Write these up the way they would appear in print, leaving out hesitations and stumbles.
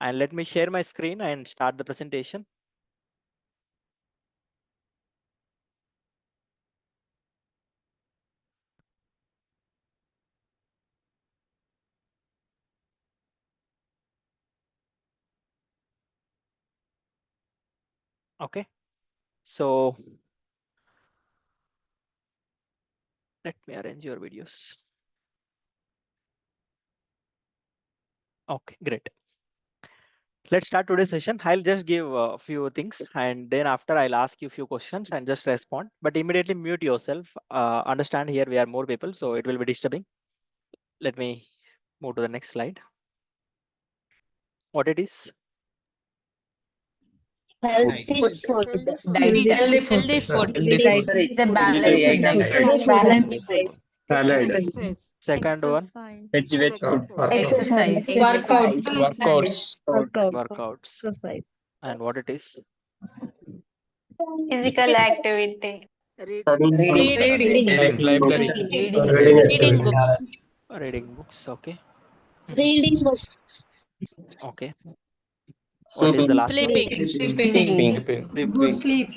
And let me share my screen and start the presentation. Okay, so let me arrange your videos. Okay, great. Let's start today's session. I'll just give a few things and then after I'll ask you a few questions and just respond, but immediately mute yourself. Understand here we are more people, so it will be disturbing. Let me move to the next slide. What it is? Healthy Food. food. Healthy food. Healthy food. Healthy food. The balanced diet. Healthy food. Salad. Second one, Exercise. Oh, Exercise. Workout. Workouts. workouts. And what it is? Physical activity. Reading. Library. Reading books. Reading books. Okay. Reading books. Okay. What is the last one? Sleeping. Sleeping. Good sleep.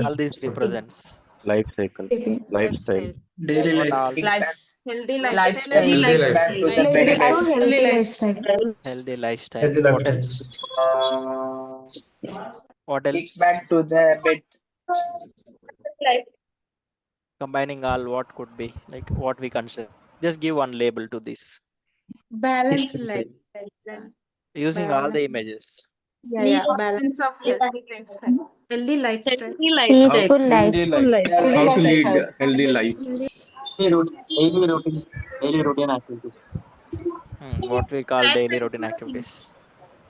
All these represents. Life cycle, lifestyle. Daily What life. all? Healthy Healthy lifestyle. lifestyle. Healthy lifestyle. Healthy lifestyle. What else? What else? To the bed. Combining all, what could be like what we consider? Just give one label to this Balanced life. using all the images. Balance of healthy lifestyle. Healthy lifestyle. Peaceful life. How to lead a healthy life. Daily routine activities. What we call daily routine activities.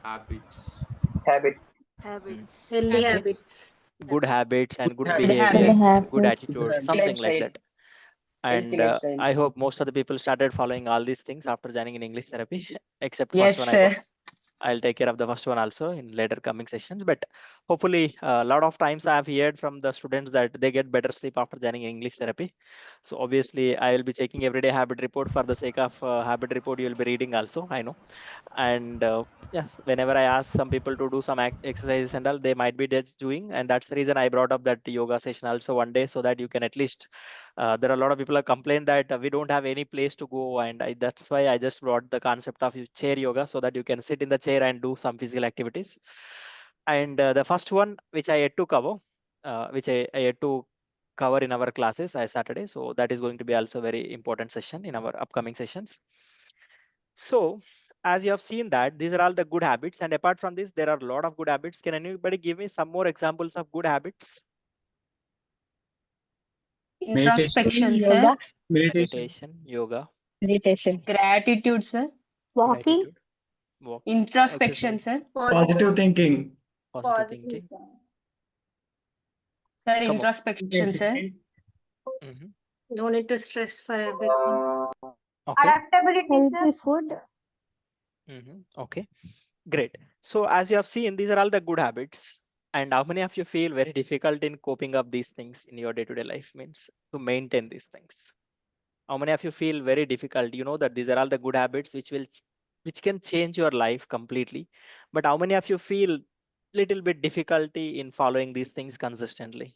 Habits. Habits. Hmm, Healthy okay. habits. Good habits and good Habits. behaviors and good habits. attitude, something like Lifestyle. that. And Lifestyle. I hope most of the people started following all these things after joining in English therapy except first Yes, one. sir. I'll take care of the first one also in later coming sessions. But hopefully, a lot of times I have heard from the students that they get better sleep after joining English therapy. So obviously, I will be checking everyday habit report for the sake of habit report. You will be reading also. I know. And yes, whenever I ask some people to do some exercises and all, they might be just doing, and that's the reason I brought up that yoga session also one day, so that you can at least there are a lot of people have complained that we don't have any place to go, and that's why I just brought the concept of chair yoga, so that you can sit in the chair and do some physical activities. And the first one which I had to cover, which I had to cover in our classes as Saturday, so that is going to be also very important session in our upcoming sessions. So as you have seen that these are all the good habits, and apart from this there are a lot of good habits. Can anybody give me some more examples of good habits? Introspection, Yoga. sir. Meditation, yoga, Meditation. Gratitude, sir. Walking. gratitude, walk, Introspection, exercise, sir. Positive thinking. positive thinking. Sir, Come on. introspection, sir. Mhm. No need to stress for everything. Okay. Healthy food. Okay, great. So as you have seen, these are all the good habits. And how many of you feel very difficult in coping up these things in your day-to-day life, means to maintain these things? How many of you feel very difficult? You know that these are all the good habits which which can change your life completely. But how many of you feel little bit difficulty in following these things consistently?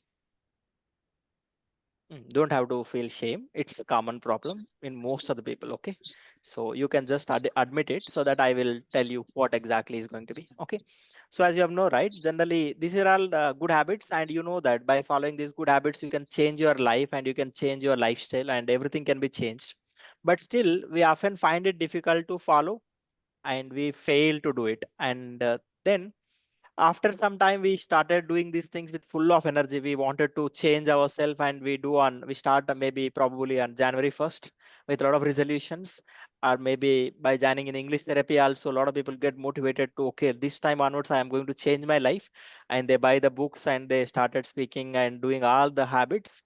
Don't have to feel shame. It's a common problem in most of the people. Okay, so you can just admit it, so that I will tell you what exactly is going to be. Okay, so as you have know, right, generally these are all the good habits, and you know that by following these good habits you can change your life and you can change your lifestyle and everything can be changed. But still we often find it difficult to follow, and we fail to do it. And then after some time we started doing these things with full of energy. We wanted to change ourselves, and we start maybe probably on January 1st with a lot of resolutions, or maybe by joining in English therapy also a lot of people get motivated to, okay, this time onwards I am going to change my life, and they buy the books and they started speaking and doing all the habits.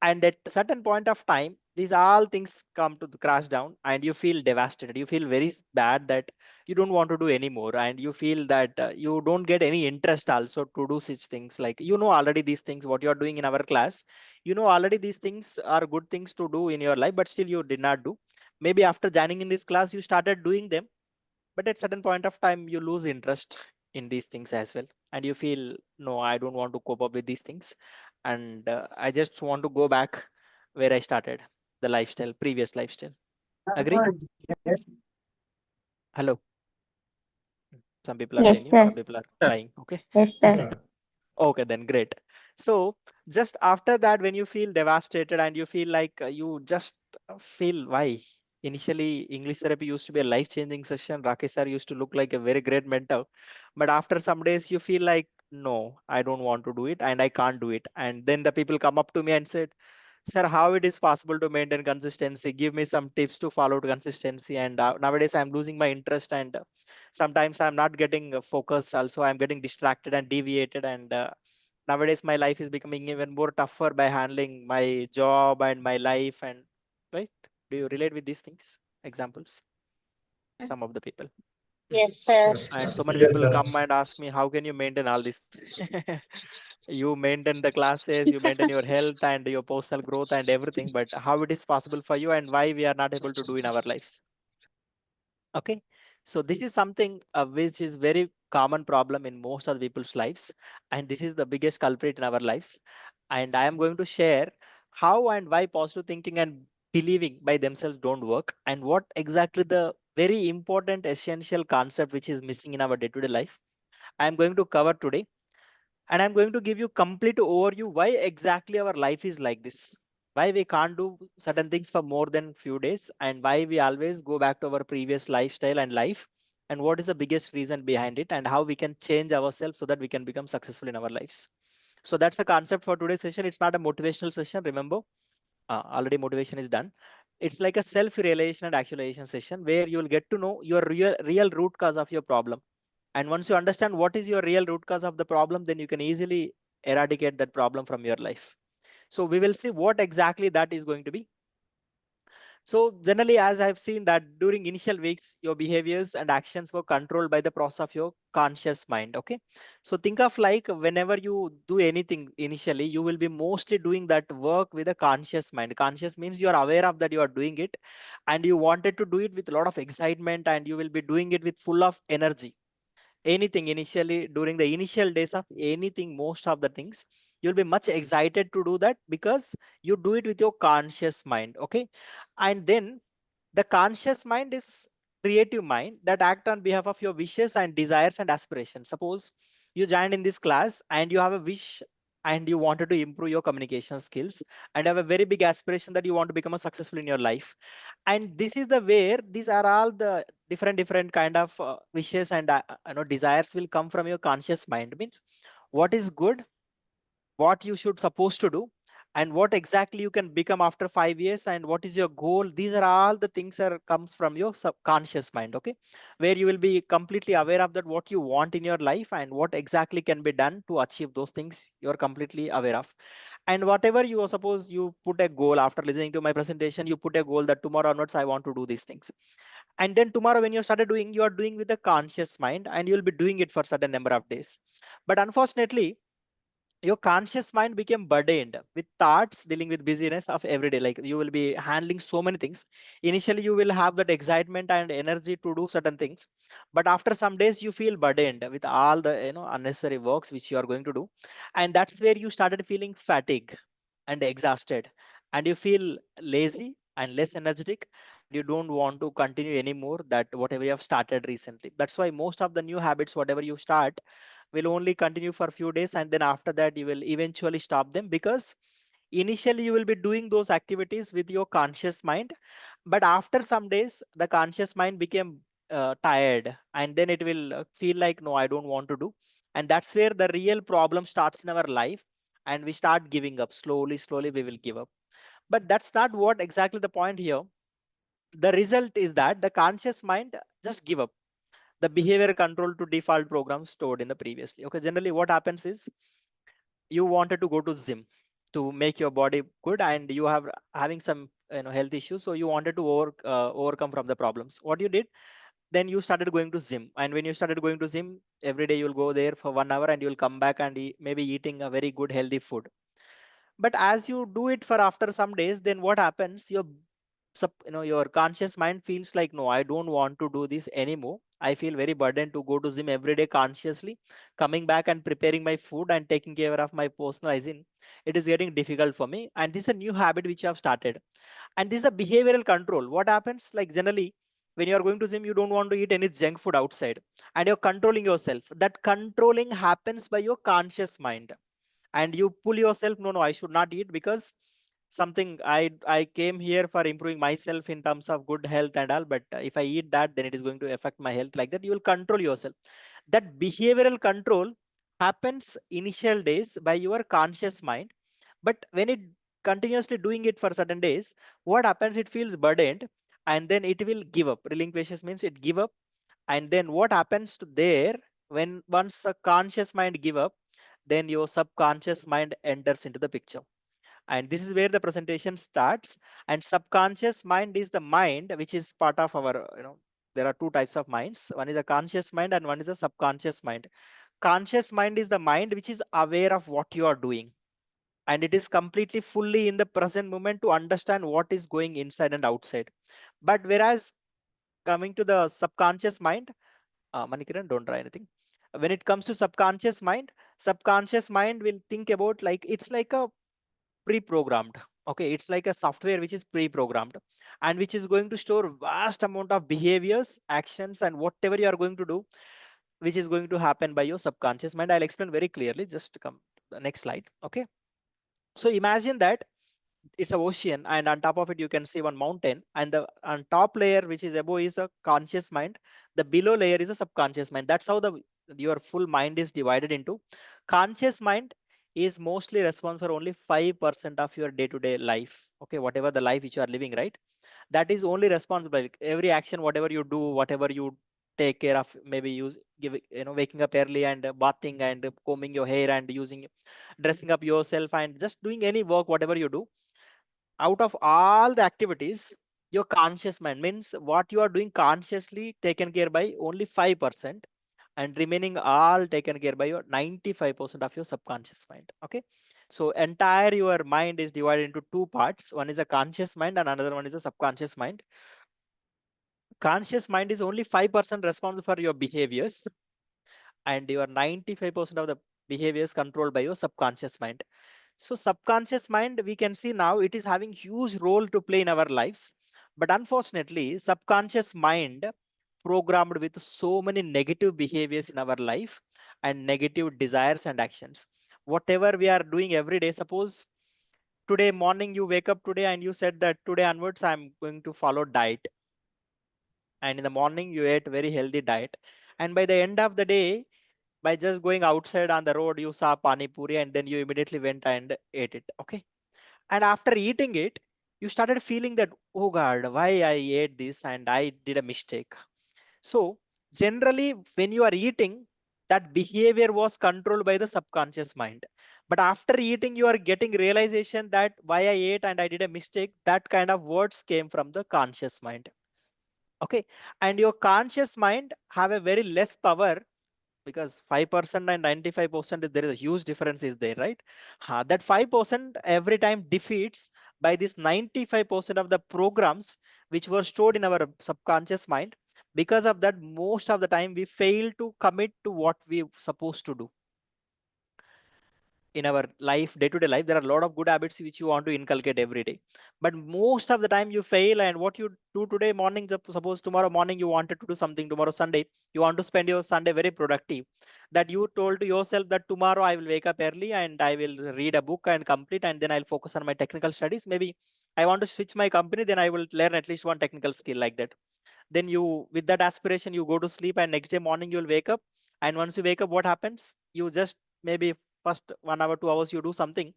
And at a certain point of time these all things come to the crash down, and you feel devastated. You feel very bad that you don't want to do anymore, and you feel that you don't get any interest also to do such things. Like, you know already these things what you are doing in our class, you know already these things are good things to do in your life, but still you did not do. Maybe after joining in this class you started doing them, but at certain point of time you lose interest in these things as well, and you feel, no, I don't want to cope up with these things, and I just want to go back where I started, the lifestyle, previous lifestyle. Agree? Hello? Some people are Yes, genuine, sir. some people are Sir. lying. Okay. Yes, sir. Okay, then great. So just after that, when you feel devastated and you feel like you just feel why. Initially, English therapy used to be a life-changing session. Rakesh sir used to look like a very great mentor. But after some days, you feel like, no, I don't want to do it and I can't do it. And then the people come up to me and said, sir, how it is possible to maintain consistency? Give me some tips to follow consistency. And nowadays, I'm losing my interest, and sometimes I'm not getting focused. Also, I'm getting distracted and deviated, and nowadays my life is becoming even more tougher by handling my job and my life. And right, do you relate with these things, examples? Some of the people. Yes, sir. And so many people come and ask me, how can you maintain all this? You maintain the classes, you maintain your health and your personal growth and everything, but how it is possible for you and why we are not able to do in our lives? Okay, so this is something which is very common problem in most of the people's lives, and this is the biggest culprit in our lives. And I am going to share how and why positive thinking and believing by themselves don't work, and what exactly the very important essential concept which is missing in our day-to-day life. I am going to cover today, and I'm going to give you complete overview why exactly our life is like this, why we can't do certain things for more than few days, and why we always go back to our previous lifestyle and life, and what is the biggest reason behind it, and how we can change ourselves so that we can become successful in our lives. So that's the concept for today's session. It's not a motivational session, remember. Already motivation is done. It's like a self realization and actualization session where you will get to know your real root cause of your problem, and once you understand what is your real root cause of the problem, then you can easily eradicate that problem from your life. So we will see what exactly that is going to be. So generally, as I've seen that during initial weeks, your behaviors and actions were controlled by the process of your conscious mind. Okay. So think of like whenever you do anything initially, you will be mostly doing that work with a conscious mind. Conscious means you are aware of that you are doing it, and you wanted to do it with a lot of excitement, and you will be doing it with full of energy. Anything initially, during the initial days of anything, most of the things, you'll be much excited to do that because you do it with your conscious mind. Okay. And then the conscious mind is creative mind that act on behalf of your wishes and desires and aspirations. Suppose you joined in this class and you have a wish and you wanted to improve your communication skills and have a very big aspiration that you want to become a successful in your life. And this is the where these are all the different kind of wishes and desires will come from your conscious mind. Means what is good, what you should supposed to do, and what exactly you can become after 5 years, and what is your goal. These are all the things are comes from your subconscious mind. Okay, where you will be completely aware of that what you want in your life and what exactly can be done to achieve those things, you are completely aware of. And whatever you are, suppose you put a goal after listening to my presentation, you put a goal that tomorrow onwards I want to do these things, and then tomorrow when you started doing, you are doing with a conscious mind and you will be doing it for certain number of days. But unfortunately, your conscious mind became burdened with thoughts dealing with busyness of every day. Like you will be handling so many things. Initially you will have that excitement and energy to do certain things, but after some days you feel burdened with all the unnecessary works which you are going to do, and that's where you started feeling fatigue and exhausted, and you feel lazy and less energetic. You don't want to continue anymore that whatever you have started recently. That's why most of the new habits whatever you start will only continue for a few days, and then after that you will eventually stop them, because initially you will be doing those activities with your conscious mind, but after some days the conscious mind became tired, and then it will feel like, no, I don't want to do. And that's where the real problem starts in our life, and we start giving up. Slowly we will give up. But that's not what exactly the point here. The result is that the conscious mind just give up the behavior control to default programs stored in the previously. Okay, generally what happens is you wanted to go to gym to make your body good, and you have having some health issues, so you wanted to overcome from the problems. What you did, then you started going to gym, and when you started going to gym every day, you'll go there for 1 hour and you'll come back and maybe eating a very good healthy food. But as you do it for after some days, then what happens, your your conscious mind feels like, no, I don't want to do this anymore. I feel very burdened to go to gym every day consciously, coming back and preparing my food and taking care of my personal hygiene. It is getting difficult for me, and this is a new habit which you have started. And this is a behavioral control. What happens, like generally when you are going to gym, you don't want to eat any junk food outside, and you're controlling yourself. That controlling happens by your conscious mind, and you pull yourself, no, no, I should not eat because something, I came here for improving myself in terms of good health and all, but if I eat that, then it is going to affect my health. Like that, you will control yourself. That behavioral control happens initial days by your conscious mind, but when it continuously doing it for certain days, what happens, it feels burdened, and then it will give up. Relinquishes means it give up. And then what happens to there, when once the conscious mind give up, then your subconscious mind enters into the picture. And this is where the presentation starts. And subconscious mind is the mind which is part of our, there are two types of minds. One is a conscious mind and one is a subconscious mind. Conscious mind is the mind which is aware of what you are doing, and it is completely fully in the present moment to understand what is going inside and outside. But whereas coming to the subconscious mind, Manikiran, don't try anything. When it comes to subconscious mind will think about, like it's like a pre-programmed. Okay, it's like a software which is pre-programmed, and which is going to store vast amount of behaviors, actions, and whatever you are going to do, which is going to happen by your subconscious mind. I'll explain very clearly. Just come the next slide. Okay, so imagine that it's a ocean, and on top of it you can see one mountain, and the on top layer which is above is a conscious mind, the below layer is a subconscious mind. That's how the your full mind is divided into. Conscious mind is mostly responsible for only 5% of your day-to-day life. Okay, whatever the life which you are living, right, that is only responsible. Like, every action, whatever you do, whatever you take care of, maybe use give waking up early and bathing and combing your hair and using dressing up yourself and just doing any work, whatever you do, out of all the activities, your conscious mind means what you are doing consciously taken care by only 5%, and remaining all taken care by your 95% of your subconscious mind. Okay, so entire your mind is divided into two parts. One is a conscious mind and another one is a subconscious mind. Conscious mind is only 5% responsible for your behaviors, and your 95% of the behaviors controlled by your subconscious mind. So subconscious mind, we can see now it is having huge role to play in our lives. But unfortunately, subconscious mind programmed with so many negative behaviors in our life and negative desires and actions. Whatever we are doing every day, suppose today morning you wake up today and you said that today onwards I'm going to follow diet. And in the morning you ate very healthy diet. And by the end of the day, by just going outside on the road, you saw pani puri and then you immediately went and ate it. Okay, and after eating it, you started feeling that, oh God, why I ate this and I did a mistake. So generally, when you are eating, that behavior was controlled by the subconscious mind. But after eating, you are getting realization that why I ate and I did a mistake. That kind of words came from the conscious mind. Okay, and your conscious mind have a very less power, because 5% and 95%, there is a huge difference is there, right? That 5% every time defeats by this 95% of the programs which were stored in our subconscious mind. Because of that, most of the time we fail to commit to what we supposed to do in our life. Day-to-day life, there are a lot of good habits which you want to inculcate every day, but most of the time you fail. And what you do today morning, suppose tomorrow morning you wanted to do something, tomorrow Sunday, you want to spend your Sunday very productive, that you told to yourself that tomorrow I will wake up early and I will read a book and complete, and then I'll focus on my technical studies. Maybe I want to switch my company, then I will learn at least one technical skill, like that. Then you, with that aspiration, you go to sleep, and next day morning you'll wake up. And once you wake up, what happens, you just maybe first 1 hour 2 hours you do something,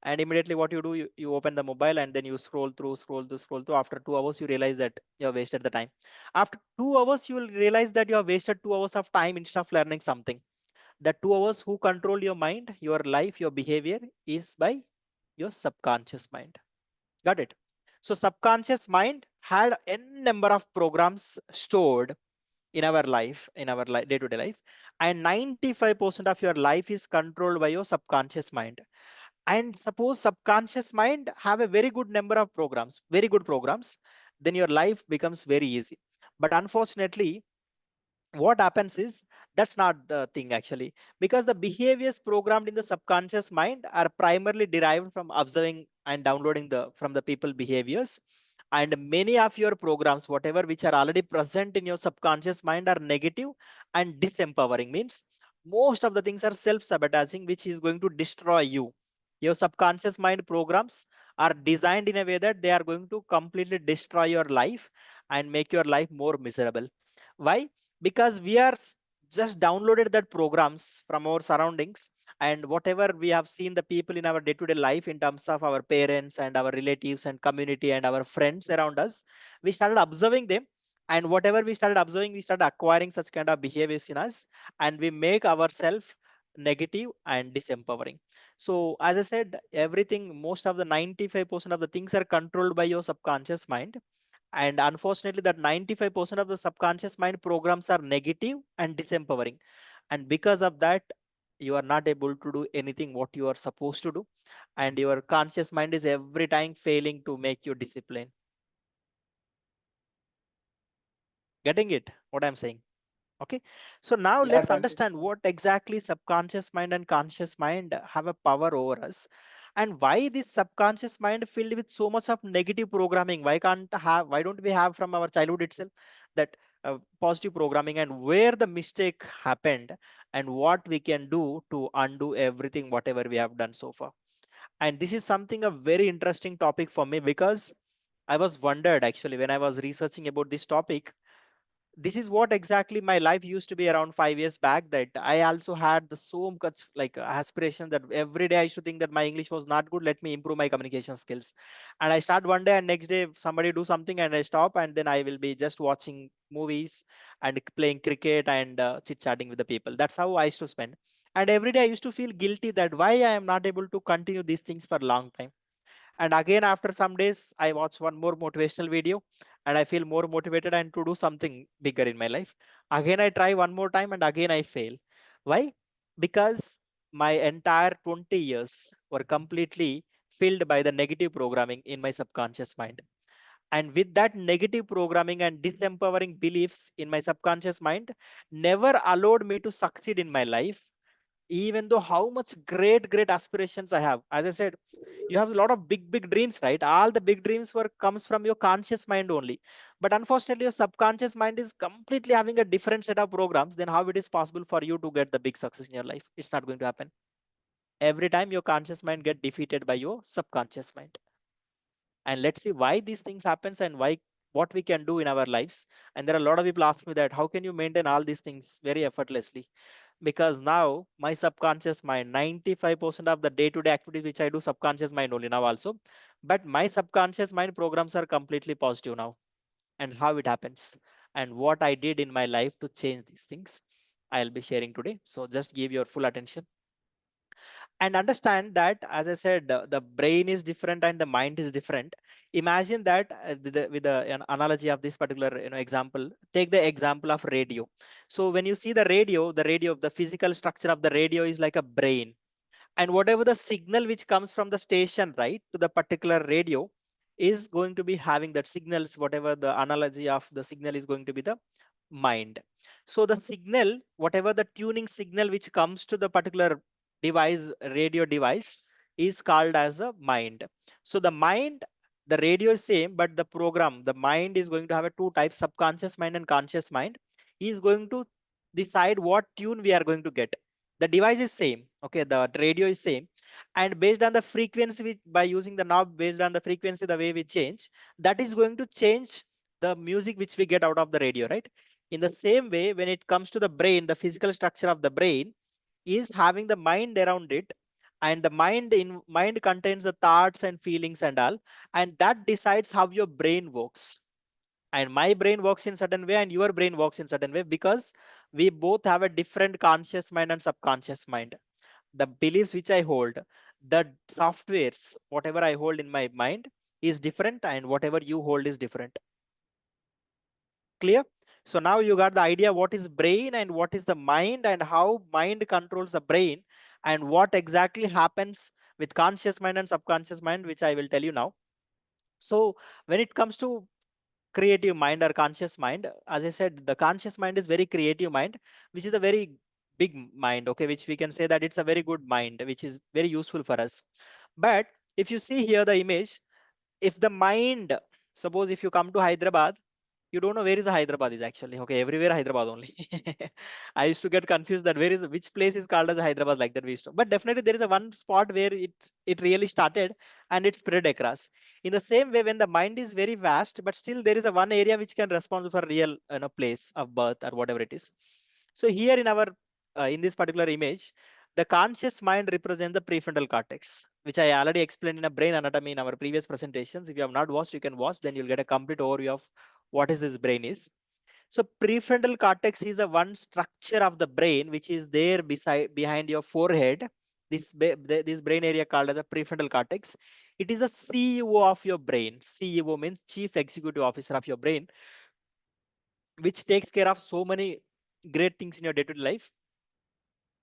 and immediately what you do, you open the mobile and then you scroll through. After 2 hours you realize that you have wasted the time. After 2 hours you will realize that you have wasted 2 hours of time instead of learning something. The 2 hours who control your mind, your life, your behavior is by your subconscious mind. Got it? So subconscious mind had n number of programs stored in our life, in our day-to-day life, and 95% of your life is controlled by your subconscious mind. And suppose subconscious mind have a very good number of programs, very good programs, then your life becomes very easy. But unfortunately, what happens is that's not the thing actually, because the behaviors programmed in the subconscious mind are primarily derived from observing and downloading the from the people behaviors. And many of your programs, whatever which are already present in your subconscious mind, are negative and disempowering. Means most of the things are self-sabotaging, which is going to destroy you. Your subconscious mind programs are designed in a way that they are going to completely destroy your life and make your life more miserable. Why? Because we are just downloaded that programs from our surroundings, and whatever we have seen the people in our day-to-day life in terms of our parents and our relatives and community and our friends around us, we started observing them, and whatever we started observing, we started acquiring such kind of behaviors in us, and we make ourselves negative and disempowering. So as I said, everything, most of the 95% of the things are controlled by your subconscious mind. And unfortunately, that 95% of the subconscious mind programs are negative and disempowering. And because of that, you are not able to do anything what you are supposed to do. And your conscious mind is every time failing to make you discipline. Getting it? What I'm saying? Okay. So now Yeah, let's got it. understand what exactly subconscious mind and conscious mind have a power over us, and why this subconscious mind filled with so much of negative programming. Why don't we have from our childhood itself that positive programming, and where the mistake happened, and what we can do to undo everything whatever we have done so far. And this is something a very interesting topic for me, because I was wondered actually when I was researching about this topic. This is what exactly my life used to be around 5 years back, that I also had the so much like aspiration that every day I used to think that my English was not good, let me improve my communication skills. And I start one day and next day somebody do something and I stop, and then I will be just watching movies and playing cricket and chit chatting with the people. That's how I used to spend. And every day I used to feel guilty that why I am not able to continue these things for a long time. And again, after some days, I watch one more motivational video and I feel more motivated and to do something bigger in my life. Again, I try one more time and again I fail. Why? Because my entire 20 years were completely filled by the negative programming in my subconscious mind. And with that negative programming and disempowering beliefs in my subconscious mind, never allowed me to succeed in my life, even though how much great aspirations I have. As I said, you have a lot of big dreams, right? All the big dreams were comes from your conscious mind only. But unfortunately, your subconscious mind is completely having a different set of programs. Then how it is possible for you to get the big success in your life? It's not going to happen. Every time your conscious mind get defeated by your subconscious mind. And let's see why these things happens and why, what we can do in our lives. And there are a lot of people ask me that how can you maintain all these things very effortlessly? Because now my subconscious mind, 95% of the day-to-day activities which I do subconscious mind only now also, but my subconscious mind programs are completely positive now. And how it happens and what I did in my life to change these things, I'll be sharing today. So just give your full attention and understand that, as I said, the brain is different and the mind is different. Imagine that an analogy of this particular example, take the example of radio. So when you see the physical structure of the radio is like a brain, and whatever the signal which comes from the station, right, to the particular radio is going to be having that signals, whatever the analogy of the signal is going to be the mind. So the signal, whatever the tuning signal which comes to the particular device, radio device, is called as a mind. So the mind, the radio is same, but the program, the mind is going to have a two types, subconscious mind and conscious mind, is going to decide what tune we are going to get. The device is same, okay, the radio is same, and based on the frequency, by using the knob, based on the frequency, the way we change, that is going to change the music which we get out of the radio, right? In the same way, when it comes to the brain, the physical structure of the brain is having the mind around it, and the mind contains the thoughts and feelings and all, and that decides how your brain works. And my brain works in certain way and your brain works in certain way, because we both have a different conscious mind and subconscious mind. The beliefs which I hold, the softwares whatever I hold in my mind is different, and whatever you hold is different. Clear? So now you got the idea what is brain and what is the mind, and how mind controls the brain, and what exactly happens with conscious mind and subconscious mind, which I will tell you now. So when it comes to creative mind or conscious mind. As I said, the conscious mind is very creative mind, which is a very big mind, okay, which we can say that it's a very good mind, which is very useful for us. But if you see here the image, if the mind, suppose if you come to Hyderabad, you don't know where is the Hyderabad is actually. Okay, everywhere Hyderabad only. I used to get confused that where is which place is called as Hyderabad, like that we used to. But definitely there is a one spot where it really started and it spread across. In the same way, when the mind is very vast, but still there is a one area which can respond for real place of birth or whatever it is. So here in our in this particular image, the conscious mind represents the prefrontal cortex, which I already explained in a brain anatomy in our previous presentations. If you have not watched, you can watch, then you'll get a complete overview of what is this brain is. So prefrontal cortex is a one structure of the brain which is there beside behind your forehead. This brain area called as a prefrontal cortex. It is a CEO of your brain. CEO means Chief Executive Officer of your brain, which takes care of so many great things in your day-to-day life: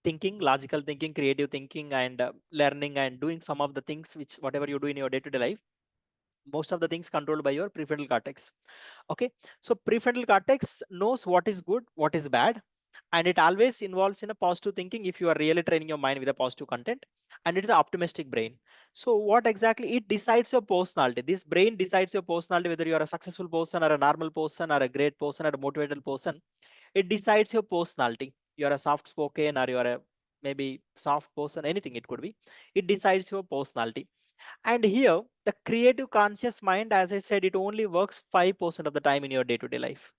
thinking, logical thinking, creative thinking, and learning and doing some of the things which whatever you do in your day-to-day life. Most of the things controlled by your prefrontal cortex. Okay, so prefrontal cortex knows what is good, what is bad, and it always involves in a positive thinking if you are really training your mind with a positive content, and it is an optimistic brain. So what exactly it decides your personality? This brain decides your personality, whether you are a successful person or a normal person or a great person or a motivated person. It decides your personality. You are a soft spoken or you are a maybe soft person, anything it could be. It decides your personality. And here, the creative conscious mind, as I said, it only works 5% of the time in your day-to-day life.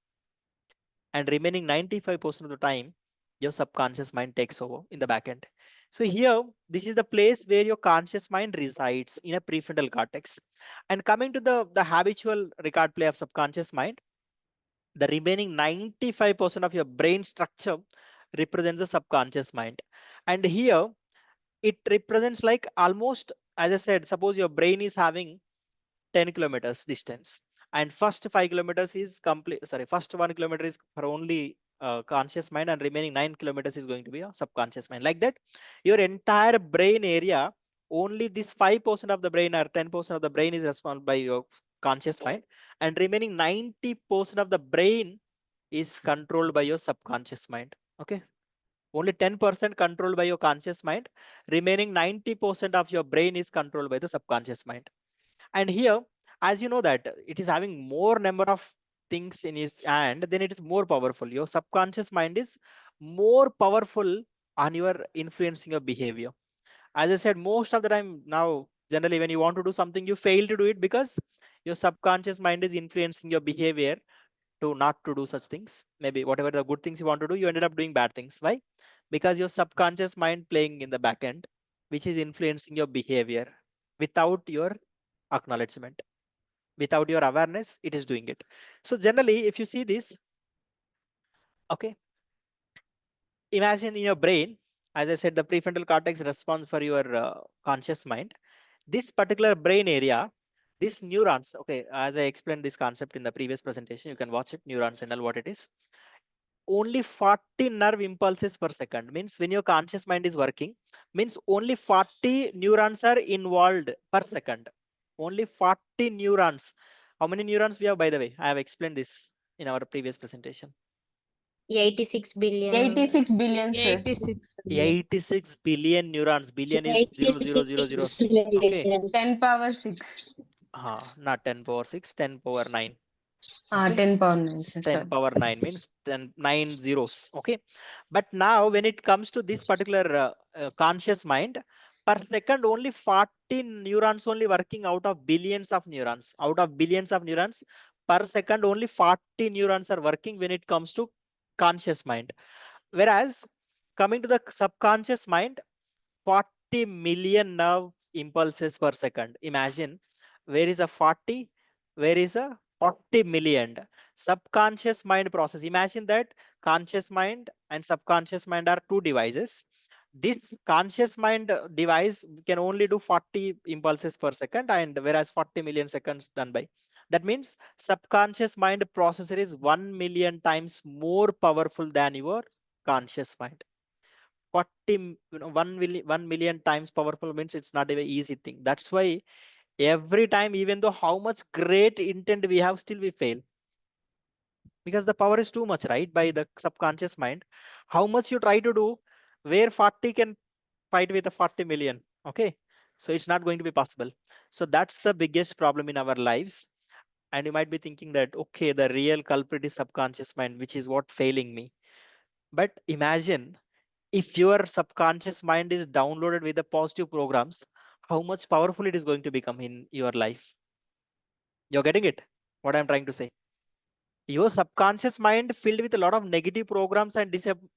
And remaining 95% of the time, your subconscious mind takes over in the back end. So here, this is the place where your conscious mind resides in a prefrontal cortex. And coming to the habitual record play of subconscious mind, the remaining 95% of your brain structure represents the subconscious mind. And here, it represents like almost, as I said, suppose your brain is having 10 kilometers distance and first 5 kilometers is complete, sorry, first 1 kilometer is for only conscious mind, and remaining 9 kilometers is going to be a subconscious mind. Like that, your entire brain area, only this 5% of the brain or 10% of the brain is responsible by your conscious mind, and remaining 90% of the brain is controlled by your subconscious mind. Okay, only 10% controlled by your conscious mind, remaining 90% of your brain is controlled by the subconscious mind. And here, as you know that it is having more number of things in its hand, then it is more powerful. Your subconscious mind is more powerful on your influencing your behavior. As I said, most of the time now, generally when you want to do something, you fail to do it because your subconscious mind is influencing your behavior to not to do such things. Maybe whatever the good things you want to do, you ended up doing bad things. Why? Because your subconscious mind playing in the back end, which is influencing your behavior without your acknowledgement, without your awareness, it is doing it. So generally, if you see this, okay, imagine in your brain, as I said, the prefrontal cortex responds for your conscious mind. This particular brain area, these neurons, okay, as I explained this concept in the previous presentation, you can watch it, neurons and all what it is. Only 40 nerve impulses per second means when your conscious mind is working, means only 40 neurons are involved per second. Only 40 neurons. How many neurons we have, by the way? I have explained this in our previous presentation. 86 billion. 86 billion, sir. 86 billion. 86 billion neurons. Billion is 0000. Okay. 10 power 6. Not 10 power 6, 10 power 9. Okay. 10 power 9, sir. 10 power 9 means 10, 9 zeros. Okay. But now when it comes to this particular conscious mind, per second only 40 neurons only working out of billions of neurons. Out of billions of neurons, per second only 40 neurons are working when it comes to conscious mind. Whereas coming to the subconscious mind, 40 million nerve impulses per second. Imagine where is a 40, where is a 40 million. Subconscious mind process. Imagine that conscious mind and subconscious mind are two devices. This conscious mind device can only do 40 impulses per second, and whereas 40 million seconds done by. That means subconscious mind processor is 1 million times more powerful than your conscious mind. 40 1 million times powerful means it's not a very easy thing. That's why every time, even though how much great intent we have, still we fail. because the power is too much, right? By the subconscious mind, how much you try to do, where 40 can fight with a 40 million. Okay, so it's not going to be possible. So that's the biggest problem in our lives. And you might be thinking that, okay, the real culprit is subconscious mind, which is what failing me. But imagine if your subconscious mind is downloaded with the positive programs, how much powerful it is going to become in your life. You're getting it? What I'm trying to say. Your subconscious mind filled with a lot of negative programs and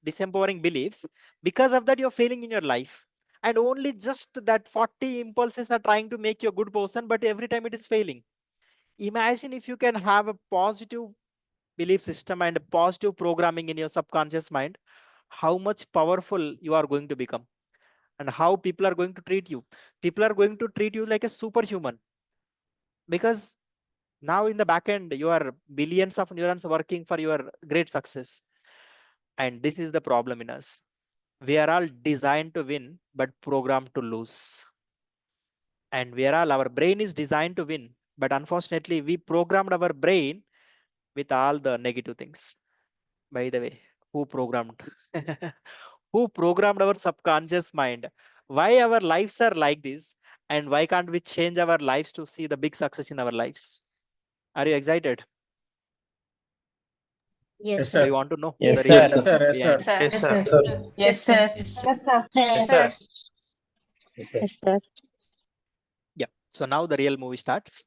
disempowering beliefs. Because of that, you're failing in your life. And only just that 40 impulses are trying to make you a good person, but every time it is failing. Imagine if you can have a positive belief system and a positive programming in your subconscious mind, how much powerful you are going to become and how people are going to treat you. People are going to treat you like a superhuman, because now in the back end, you are billions of neurons working for your great success. And this is the problem in us. We are all designed to win, but programmed to lose. And we are all, our brain is designed to win, but unfortunately, we programmed our brain with all the negative things. By the way, who programmed? Who programmed our subconscious mind? Why our lives are like this? And why can't we change our lives to see the big success in our lives? Are you excited? Yes, Yes, Do sir. you sir. want to know Yes, the sir. real Yes, truth sir. Yes, sir. behind? Sir. Yes, Yes, sir. sir. Yes, sir. Yes. Yes, sir. Yes, Sir. sir. Yes, sir. Yes, sir. Yeah. So now the real movie starts,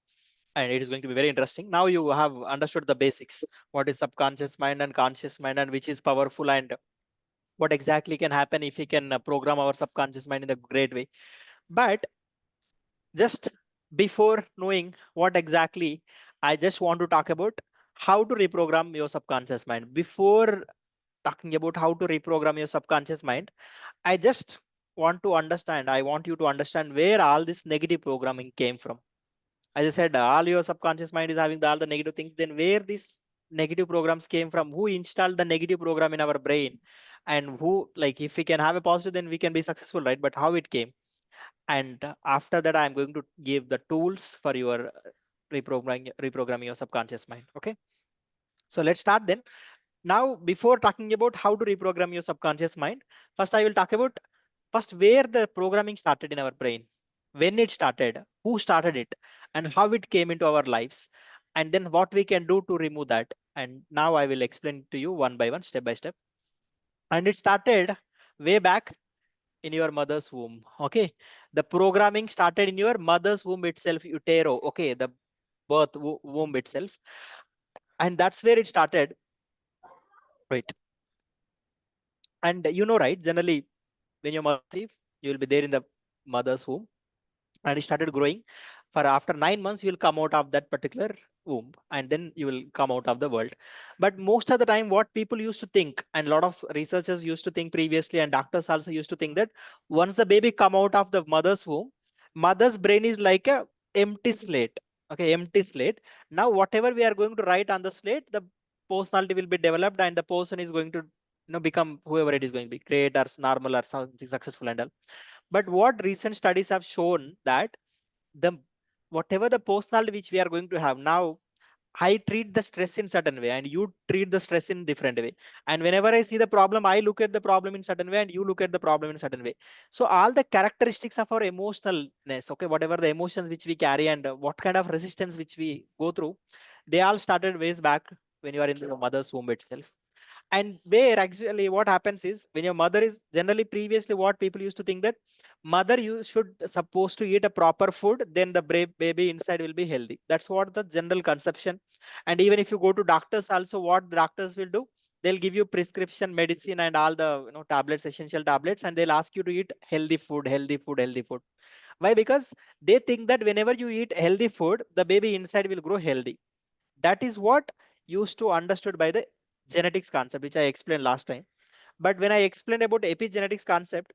and it is going to be very interesting. Now you have understood the basics. What is subconscious mind and conscious mind, and which is powerful, and what exactly can happen if we can program our subconscious mind in a great way. But just before knowing what exactly, I just want to talk about how to reprogram your subconscious mind. Before talking about how to reprogram your subconscious mind, I just I want you to understand where all this negative programming came from. As I said, all your subconscious mind is having all the negative things. Then where these negative programs came from? Who installed the negative program in our brain? And who, like, if we can have a positive, then we can be successful, right? But how it came? And after that, I'm going to give the tools for your reprogramming your subconscious mind. Okay. So let's start then. Now, before talking about how to reprogram your subconscious mind, first I will talk about first where the programming started in our brain, when it started, who started it, and how it came into our lives, and then what we can do to remove that. And now I will explain to you one by one, step by step. And it started way back in your mother's womb. Okay, the programming started in your mother's womb itself, utero. Okay, the womb itself, and that's where it started. Right. And right, generally when your mother conceive, you will be there in the mother's womb, and it started growing. For after 9 months, you will come out of that particular womb, and then you will come out of the world. But most of the time, what people used to think, and a lot of researchers used to think previously, and doctors also used to think that once the baby come out of the mother's womb, mother's brain is like a empty slate. Okay, empty slate. Now whatever we are going to write on the slate, the personality will be developed, and the person is going to become whoever it is going to be, great or normal or something successful and all. But what recent studies have shown that the whatever the personality which we are going to have now, I treat the stress in certain way and you treat the stress in different way. And whenever I see the problem, I look at the problem in certain way and you look at the problem in certain way. So all the characteristics of our emotionalness, okay, whatever the emotions which we carry and what kind of resistance which we go through, they all started ways back when you are in the mother's womb itself. And where actually what happens is, when your mother is generally, previously what people used to think that mother, you should supposed to eat a proper food, then the baby inside will be healthy. That's what the general conception. And even if you go to doctors also, what the doctors will do, they'll give you prescription medicine and all the tablets, essential tablets, and they'll ask you to eat healthy food, healthy food, healthy food. Why? Because they think that whenever you eat healthy food, the baby inside will grow healthy. That is what used to understood by the genetics concept, which I explained last time. But when I explained about epigenetics concept,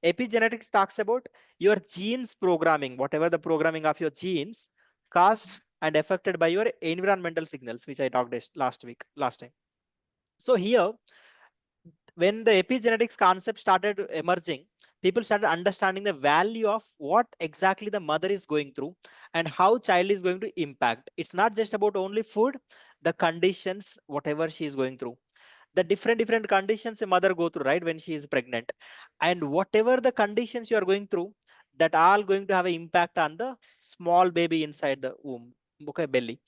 epigenetics talks about your genes programming, whatever the programming of your genes caused and affected by your environmental signals, which I talked last time. So here, when the epigenetics concept started emerging, people started understanding the value of what exactly the mother is going through and how child is going to impact. It's not just about only food, the conditions, whatever she is going through, the different conditions a mother go through, right, when she is pregnant, and whatever the conditions you are going through, that all going to have an impact on the small baby inside the womb, okay, belly.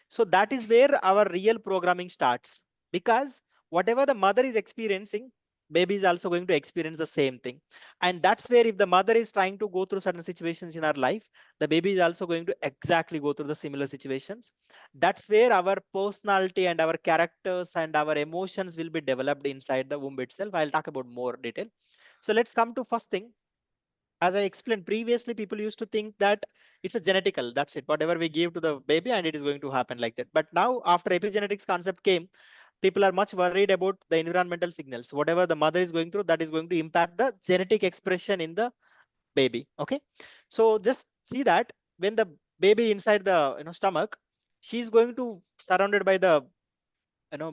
So that is where our real programming starts, because whatever the mother is experiencing, baby is also going to experience the same thing. And that's where if the mother is trying to go through certain situations in her life, the baby is also going to exactly go through the similar situations. That's where our personality and our characters and our emotions will be developed inside the womb itself. I'll talk about more detail. So let's come to first thing. As I explained previously, people used to think that it's a genetical, that's it, whatever we give to the baby and it is going to happen like that. But now after epigenetics concept came, people are much worried about the environmental signals. Whatever the mother is going through, that is going to impact the genetic expression in the baby. Okay, so just see that when the baby inside the stomach, she's going to surrounded by the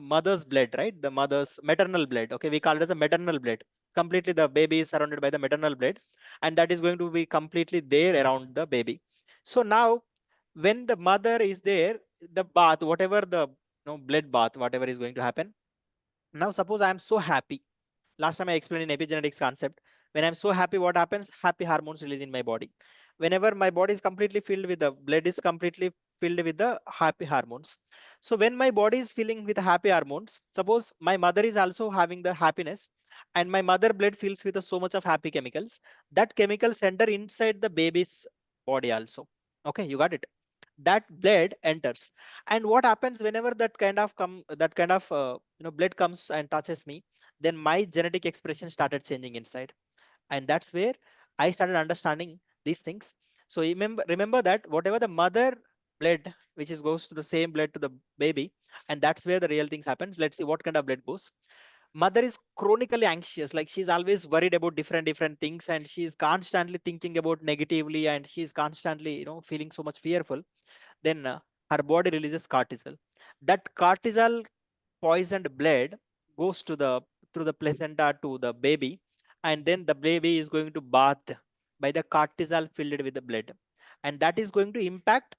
mother's blood, right, the mother's maternal blood. Okay, we call it as a maternal blood. Completely the baby is surrounded by the maternal blood, and that is going to be completely there around the baby. So now when the mother is there, the bath, whatever the blood bath, whatever is going to happen. Now suppose I am so happy. Last time I explained in epigenetics concept, when I'm so happy, what happens? Happy hormones release in my body. Whenever my body is completely filled with the blood is completely filled with the happy hormones. So when my body is filling with happy hormones, suppose my mother is also having the happiness, and my mother blood fills with so much of happy chemicals, that chemicals enter inside the baby's body also. Okay, you got it. That blood enters, and what happens whenever that kind of blood comes and touches me, then my genetic expression started changing inside. And that's where I started understanding these things. So remember that whatever the mother blood, which is goes to the same blood to the baby, and that's where the real things happens. Let's see what kind of blood goes. Mother is chronically anxious, like she's always worried about different things, and she's constantly thinking about negatively, and she's constantly feeling so much fearful. Then her body releases cortisol. That cortisol poisoned blood goes to the through the placenta to the baby, and then the baby is going to bathed by the cortisol filled with the blood, and that is going to impact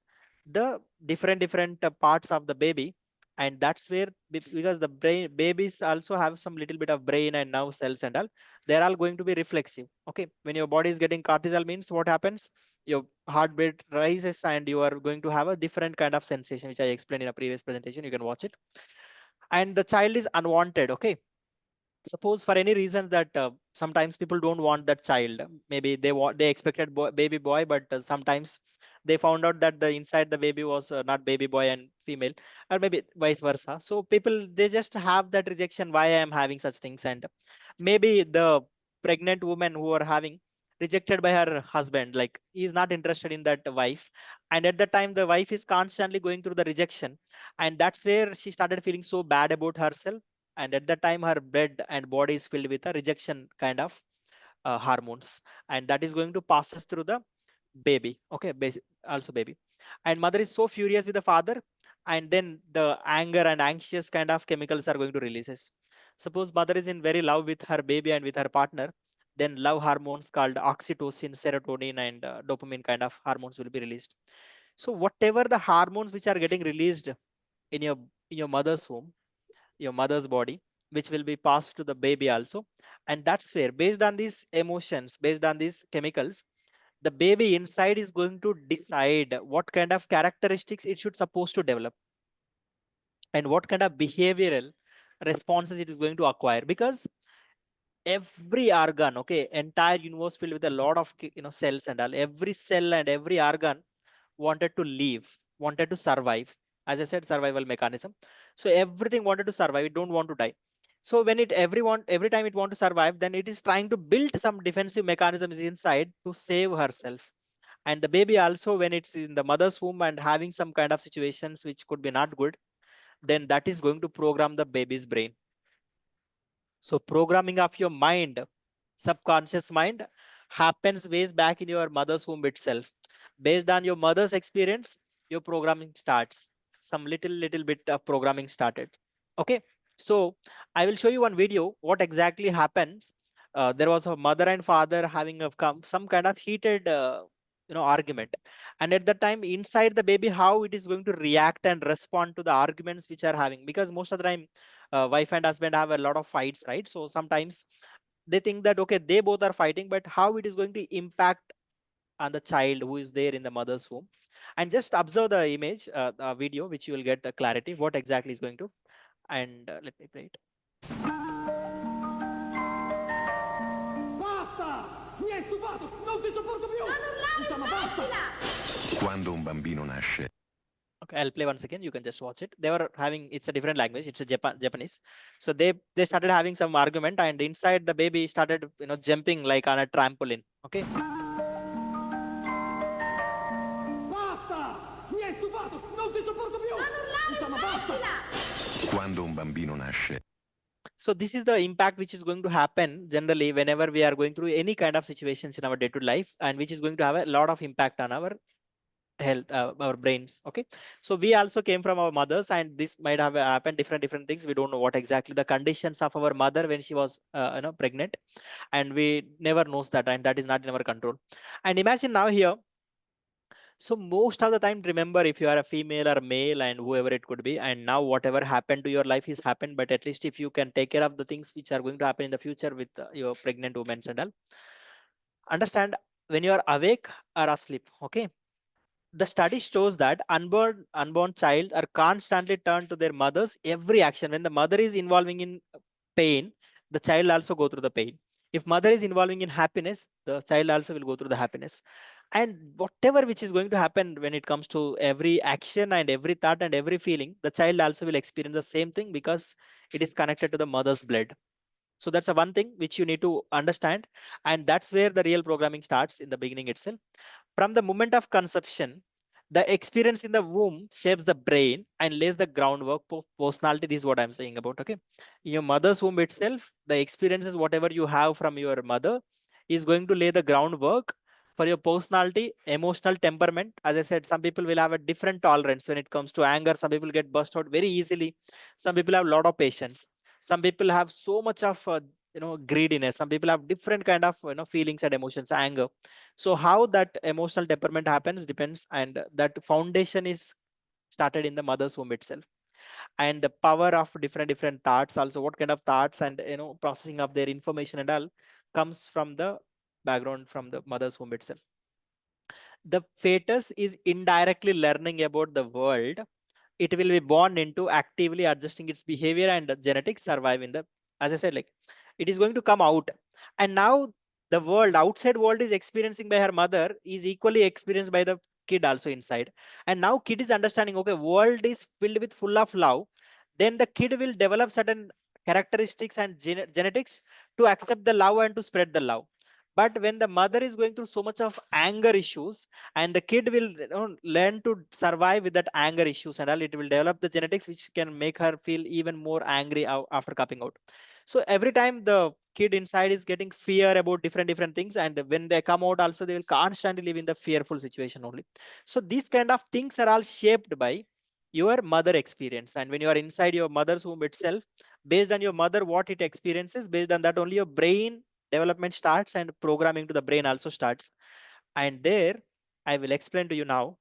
the different parts of the baby. And that's where because the brain babies also have some little bit of brain and nerve cells and all, they're all going to be reflexive. Okay, when your body is getting cortisol means what happens, your heartbeat rises and you are going to have a different kind of sensation, which I explained in a previous presentation. You can watch it. And the child is unwanted. Okay, suppose for any reason that sometimes people don't want that child, maybe they expected baby boy, but sometimes they found out that the inside the baby was not baby boy and female, or maybe vice versa. So people, they just have that rejection, why I am having such things. And maybe the pregnant woman who are having rejected by her husband, like he is not interested in that wife, and at the time the wife is constantly going through the rejection, and that's where she started feeling so bad about herself. And at that time her blood and body is filled with a rejection kind of hormones, and that is going to pass us through the baby. Okay, also baby, and mother is so furious with the father, and then the anger and anxious kind of chemicals are going to releases. Suppose mother is in very love with her baby and with her partner, then love hormones called oxytocin, serotonin, and dopamine kind of hormones will be released. So whatever the hormones which are getting released in your mother's womb, your mother's body, which will be passed to the baby also. And that's where, based on these emotions, based on these chemicals, the baby inside is going to decide what kind of characteristics it should supposed to develop, and what kind of behavioral responses it is going to acquire. Because every organ, okay, entire universe filled with a lot of cells and all, every cell and every organ wanted to live, wanted to survive. As I said, survival mechanism. So everything wanted to survive, it don't want to die. So when it every time it want to survive, then it is trying to build some defensive mechanisms inside to save herself. And the baby also, when it's in the mother's womb and having some kind of situations which could be not good, then that is going to program the baby's brain. So programming of your mind, subconscious mind, happens ways back in your mother's womb itself. Based on your mother's experience, your programming starts. Some little bit of programming started. Okay, so I will show you one video what exactly happens. There was a mother and father having some kind of heated argument. And at that time inside the baby, how it is going to react and respond to the arguments which are having, because most of the time wife and husband have a lot of fights, right? So sometimes they think that okay, they both are fighting, but how it is going to impact on the child who is there in the mother's womb. And just observe the image, the video, which you will get the clarity what exactly is going to. And let me play it. Quando un bambino nasce. Okay, I'll play once again. You can just watch it. They were having, it's a different language. It's a Japanese. So they started having some argument, and inside the baby started jumping like on a trampoline. Okay. Quando un bambino nasce. So this is the impact which is going to happen generally whenever we are going through any kind of situations in our day-to-day life, and which is going to have a lot of impact on our health, our brains. Okay, so we also came from our mothers, and this might have happened different things. We don't know what exactly the conditions of our mother when she was pregnant, and we never knows that, and that is not in our control. And imagine now here, so most of the time, remember, if you are a female or male and whoever it could be, and now whatever happened to your life is happened, but at least if you can take care of the things which are going to happen in the future with your pregnant women and all, understand, when you are awake or asleep, okay, the study shows that unborn child are constantly turned to their mothers every action. When the mother is involving in pain, the child also go through the pain. If mother is involving in happiness, the child also will go through the happiness. And whatever which is going to happen when it comes to every action and every thought and every feeling, the child also will experience the same thing because it is connected to the mother's blood. So that's a one thing which you need to understand, and that's where the real programming starts in the beginning itself. From the moment of conception, the experience in the womb shapes the brain and lays the groundwork for personality. This is what I'm saying about. Okay, in your mother's womb itself, the experiences whatever you have from your mother is going to lay the groundwork for your personality, emotional temperament. As I said, some people will have a different tolerance when it comes to anger. Some people get burst out very easily. Some people have a lot of patience. Some people have so much of greediness. Some people have different kind of feelings and emotions, anger. So how that emotional temperament happens depends, and that foundation is started in the mother's womb itself. And the power of different thoughts, also what kind of thoughts and processing of their information and all, comes from the background from the mother's womb itself. The fetus is indirectly learning about the world. It will be born into actively adjusting its behavior, and the genetics survive in the, as I said, like, it is going to come out. And now the world, outside world, is experiencing by her mother is equally experienced by the kid also inside. And now kid is understanding, okay, world is filled with full of love. Then the kid will develop certain characteristics and genetics to accept the love and to spread the love. But when the mother is going through so much of anger issues, and the kid will learn to survive with that anger issues and all, it will develop the genetics which can make her feel even more angry after coming out. So every time the kid inside is getting fear about different things, and when they come out also, they will constantly live in the fearful situation only. So these kind of things are all shaped by your mother experience. And when you are inside your mother's womb itself, based on your mother what it experiences, based on that only your brain development starts, and programming to the brain also starts. And there I will explain to you now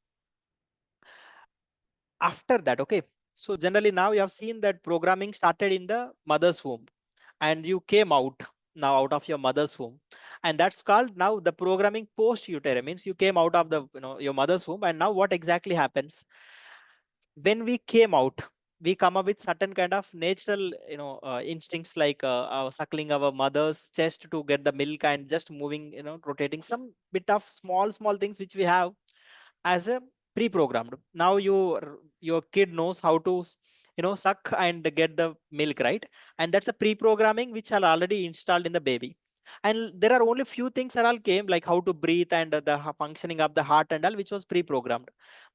after that. Okay, so generally now you have seen that programming started in the mother's womb, and you came out now out of your mother's womb, and that's called now the programming post-utero. Means you came out of the your mother's womb, and now what exactly happens when we came out, we come up with certain kind of natural instincts, like suckling our mother's chest to get the milk, and just moving, rotating some bit of small things which we have as a pre-programmed. Now your kid knows how to suck and get the milk, right? And that's a pre-programming which are already installed in the baby. And there are only few things that all came, like how to breathe and the functioning of the heart and all, which was pre-programmed.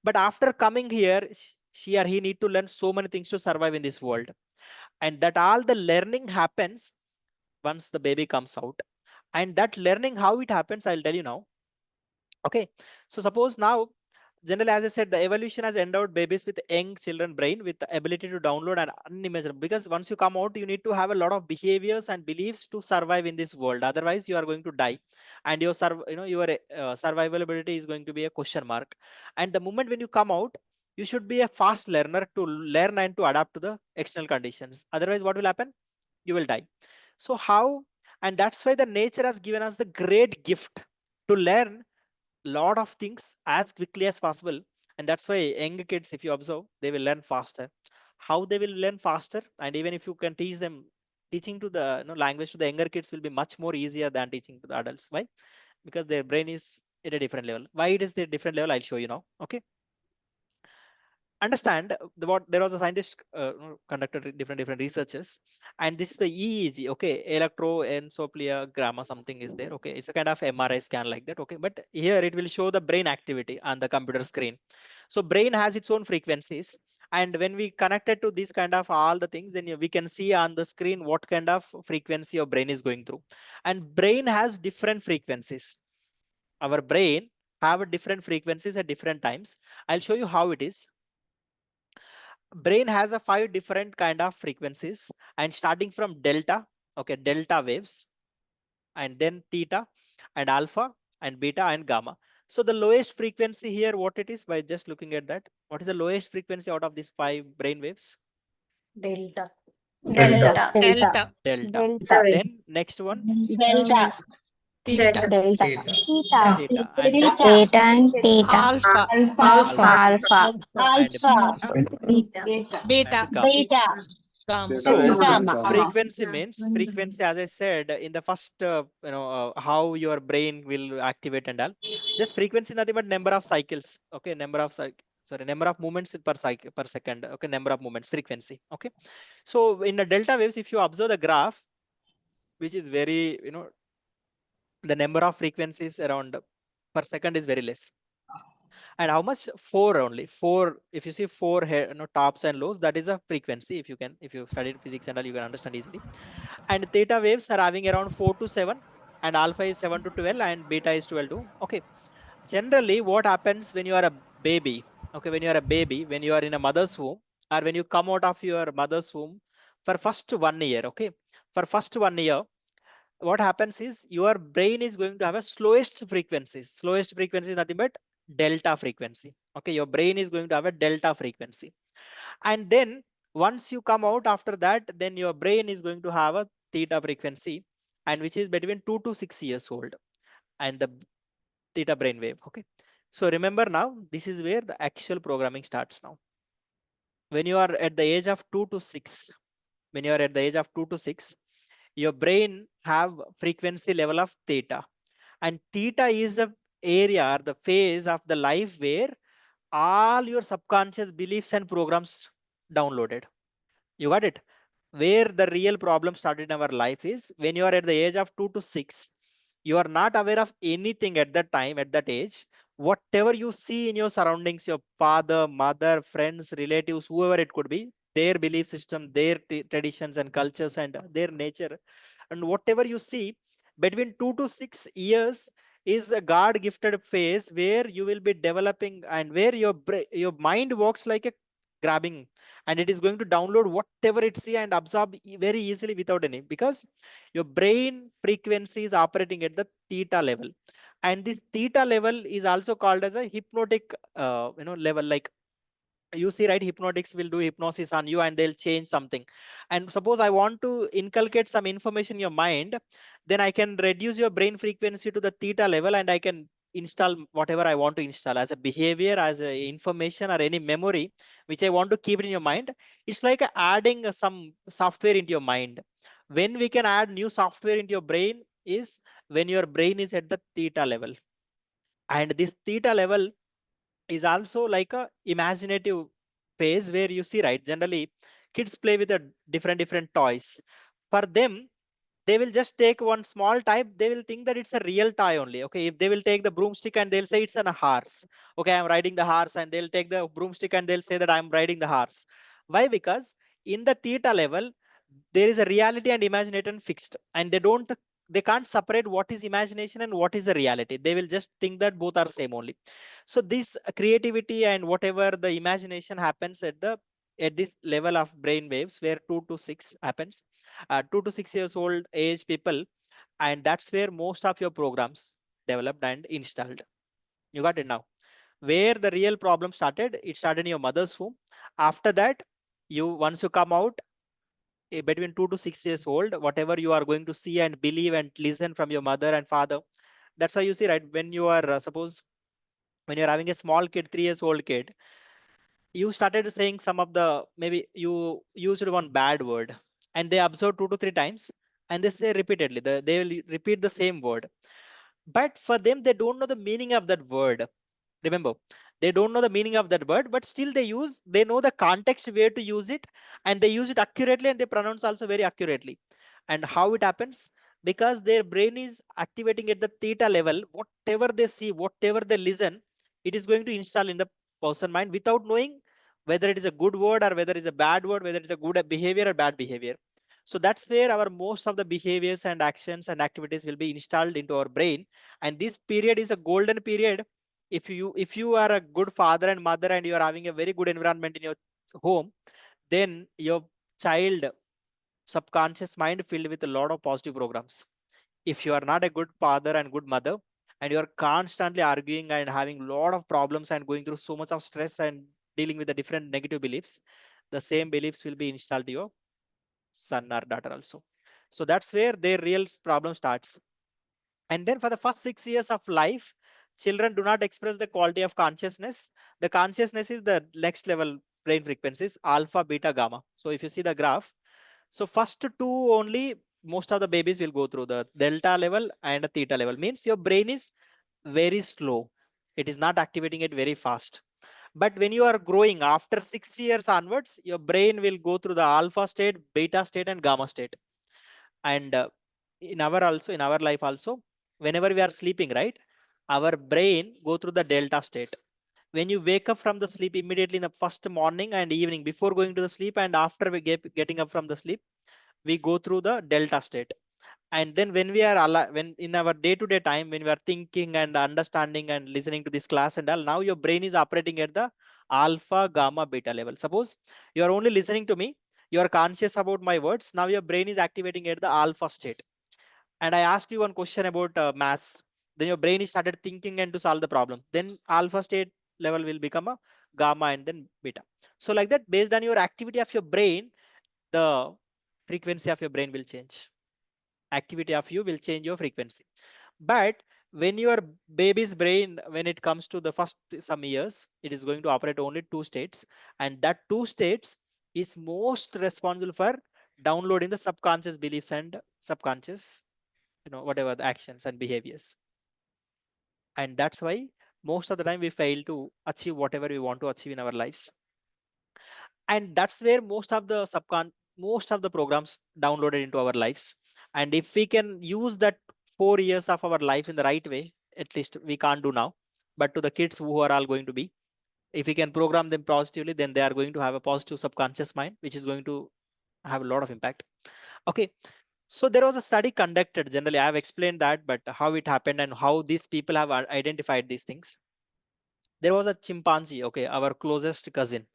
But after coming here, she or he need to learn so many things to survive in this world. And that all the learning happens once the baby comes out. And that learning, how it happens, I'll tell you now. Okay, so suppose now generally, as I said, the evolution has endowed babies with young children brain with the ability to download and unimaginable. Because once you come out, you need to have a lot of behaviors and beliefs to survive in this world. Otherwise, you are going to die, and your your survivability is going to be a question mark. And the moment when you come out, you should be a fast learner to learn and to adapt to the external conditions. Otherwise, what will happen? You will die. So how? And that's why the nature has given us the great gift to learn lot of things as quickly as possible. And that's why young kids, if you observe, they will learn faster. How they will learn faster? And even if you can teach them, teaching to the language to the younger kids will be much more easier than teaching to the adults. Why? Because their brain is at a different level. Why it is the different level, I'll show you now. Okay, understand what there was a scientist conducted different researches, and this is the EEG. Okay, electroencephalograph something is there. Okay, it's a kind of MRI scan like that. Okay, but here it will show the brain activity on the computer screen. So brain has its own frequencies, and when we connect it to this kind of all the things, then we can see on the screen what kind of frequency your brain is going through. And brain has different frequencies. Our brain have different frequencies at different times. I'll show you how it is. Brain has a 5 different kind of frequencies, and starting from delta. Okay, delta waves, and then theta and alpha and beta and gamma. So the lowest frequency here, what it is, by just looking at that, what is the lowest frequency out of these 5 brain waves? Delta. Delta. Delta. Delta. Delta. Then next one, Delta. Theta. Delta. Theta. Theta. theta, and then Theta and theta. Alpha. alpha Alpha. and Alpha. Beta. and gamma. Beta. So Gamma. frequency means frequency, as I said in the first, how your brain will activate and all. Just frequency, nothing but number of cycles. Okay, number of movements per cycle per second. Okay, number of movements, frequency. Okay, so in the delta waves, if you observe the graph, which is very, the number of frequencies around per second is very less. And how much? 4 only. 4. If you see 4 tops and lows, that is a frequency. If you studied physics and all, you can understand easily. And theta waves are having around 4 to 7, and alpha is 7 to 12, and beta is 12 to. Okay. Generally, what happens when you are a baby? Okay, when you are a baby, when you are in a mother's womb, or when you come out of your mother's womb, for first 1 year. Okay, for first 1 year, what happens is your brain is going to have a slowest frequencies. Slowest frequency is nothing but delta frequency. Okay, your brain is going to have a delta frequency. And then once you come out after that, then your brain is going to have a theta frequency, and which is between 2 to 6 years old, and the theta brainwave. Okay, so remember, now this is where the actual programming starts. Now when you are at the age of 2 to 6, when you are at the age of 2 to 6, your brain have frequency level of theta, and theta is a area or the phase of the life where all your subconscious beliefs and programs downloaded. You got it? Where the real problem started in our life is when you are at the age of 2 to 6, you are not aware of anything at that time, at that age. Whatever you see in your surroundings, your father, mother, friends, relatives, whoever it could be, their belief system, their traditions and cultures and their nature, and whatever you see between 2 to 6 years is a god gifted phase where you will be developing, and where your mind works like a grabbing, and it is going to download whatever it see and absorb very easily without any, because your brain frequency is operating at the theta level. And this theta level is also called as a hypnotic level. Like, you see, right, hypnotics will do hypnosis on you and they'll change something. And suppose I want to inculcate some information in your mind, then I can reduce your brain frequency to the theta level, and I can install whatever I want to install as a behavior, as a information, or any memory which I want to keep it in your mind. It's like adding some software into your mind. When we can add new software into your brain is when your brain is at the theta level. And this theta level is also like a imaginative phase where you see, right, generally kids play with a different toys. For them, they will just take one small type, they will think that it's a real toy only. Okay, if they will take the broomstick and they'll say it's a horse. Okay, I'm riding the horse, and they'll take the broomstick and they'll say that I'm riding the horse. Why? Because in the theta level there is a reality and imagination fixed, and they don't they can't separate what is imagination and what is the reality. They will just think that both are same only. So this creativity and whatever the imagination happens at this level of brain waves where 2 to 6 happens, 2 to 6 years old age people, and that's where most of your programs developed and installed. You got it now. Where the real problem started, it started in your mother's womb. After that, you once you come out, between 2 to 6 years old, whatever you are going to see and believe and listen from your mother and father, that's why you see, right, when you are suppose when you're having a small kid, 3 years old kid, you started saying some of the, maybe you used one bad word, and they observe 2 to 3 times, and they say repeatedly, they will repeat the same word, but for them they don't know the meaning of that word. Remember, they don't know the meaning of that word, but still they know the context where to use it, and they use it accurately, and they pronounce also very accurately. And how it happens? Because their brain is activating at the theta level. Whatever they see, whatever they listen, it is going to install in the person mind without knowing whether it is a good word or whether it is a bad word, whether it's a good behavior or bad behavior. So that's where our most of the behaviors and actions and activities will be installed into our brain. And this period is a golden period. If you are a good father and mother and you are having a very good environment in your home, then your child subconscious mind filled with a lot of positive programs. If you are not a good father and good mother, and you are constantly arguing and having a lot of problems and going through so much of stress and dealing with the different negative beliefs, the same beliefs will be installed to your son or daughter also. So that's where their real problem starts. And then for the first 6 years of life, children do not express the quality of consciousness. The consciousness is the next level brain frequencies, alpha, beta, gamma. So if you see the graph, so first two only, most of the babies will go through the delta level and a theta level. Means your brain is very slow. It is not activating it very fast. But when you are growing after 6 years onwards, your brain will go through the alpha state, beta state, and gamma state. And in our life also, whenever we are sleeping, right, our brain go through the delta state. When you wake up from the sleep, immediately in the first morning and evening before going to the sleep, and after we getting up from the sleep, we go through the delta state. And then when we are when in our day-to-day time, when we are thinking and understanding and listening to this class and all, now your brain is operating at the alpha, gamma, beta level. Suppose you are only listening to me, you are conscious about my words, now your brain is activating at the alpha state. And I asked you one question about maths, then your brain is started thinking and to solve the problem, then alpha state level will become a gamma and then beta. So like that, based on your activity of your brain, the frequency of your brain will change. Activity of you will change your frequency. But when your baby's brain, when it comes to the first some years, it is going to operate only two states, and that two states is most responsible for downloading the subconscious beliefs and subconscious, whatever the actions and behaviors. And that's why most of the time we fail to achieve whatever we want to achieve in our lives. And that's where most of the programs downloaded into our lives. And if we can use that 4 years of our life in the right way, at least we can't do now, but to the kids who are all going to be, if we can program them positively, then they are going to have a positive subconscious mind, which is going to have a lot of impact. Okay, so there was a study conducted. Generally I have explained that, but how it happened and how these people have identified these things. There was a chimpanzee, okay, our closest cousin,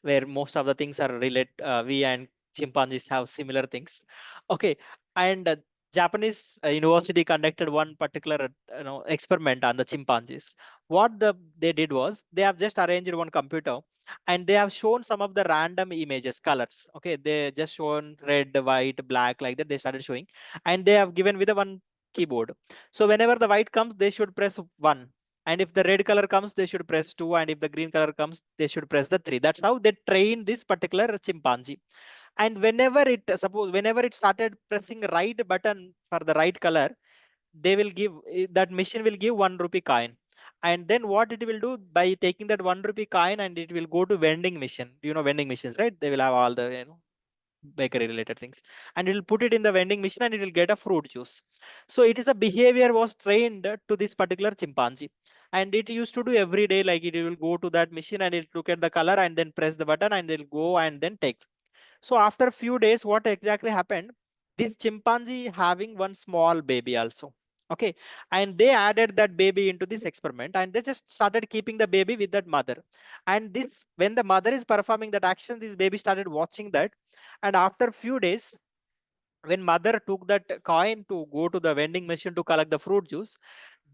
where most of the things are related. We and chimpanzees have similar things. Okay, and Japanese university conducted one particular experiment on the chimpanzees. What they did was they have just arranged one computer, and they have shown some of the random images, colors. Okay, they just shown red, white, black, like that. They started showing, and they have given with a one keyboard. So whenever the white comes, they should press 1, and if the red color comes, they should press 2, and if the green color comes, they should press the 3. That's how they train this particular chimpanzee. And whenever it started pressing right button for the right color, they will give, that machine will give 1 rupee coin. And then what it will do, by taking that 1 rupee coin, and it will go to vending machine. Vending machines, right? They will have all the bakery related things, and it will put it in the vending machine, and it will get a fruit juice. So it is a behavior was trained to this particular chimpanzee, and it used to do every day. Like it will go to that machine, and it look at the color and then press the button, and they'll go and then take. So after a few days, what exactly happened, this chimpanzee having one small baby also. Okay, and they added that baby into this experiment, and they just started keeping the baby with that mother. And this, when the mother is performing that action, this baby started watching that. And after few days, when mother took that coin to go to the vending machine to collect the fruit juice,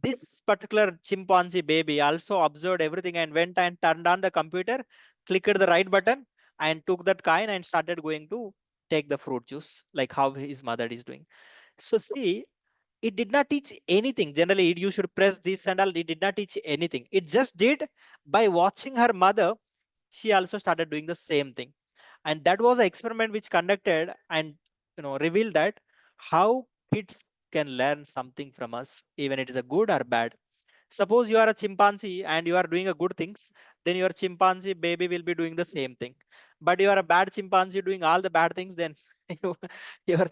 this particular chimpanzee baby also observed everything and went and turned on the computer, clicked the right button, and took that coin and started going to take the fruit juice, like how his mother is doing. So see, it did not teach anything. Generally, you should press this and all. It did not teach anything. It just did, by watching her mother, she also started doing the same thing. And that was an experiment which conducted and revealed that how kids can learn something from us, even it is a good or bad. Suppose you are a chimpanzee and you are doing a good things, then your chimpanzee baby will be doing the same thing. But you are a bad chimpanzee doing all the bad things, then you, your